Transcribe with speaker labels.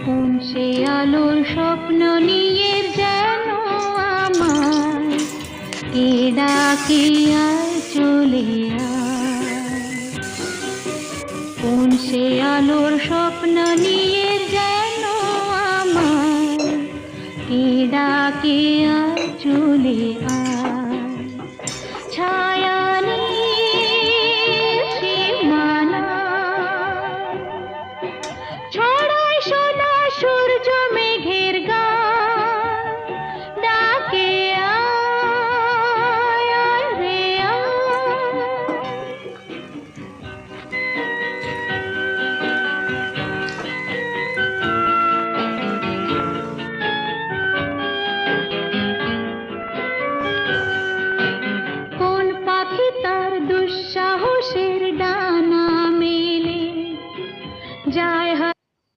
Speaker 1: কোন সে আলোর স্বপ্ন নিয়ে যেন আমায় কে ডাকে আয় চলে আয়। কোন সে আলোর স্বপ্ন নিয়ে যেন আমায় কে ডাকে আয়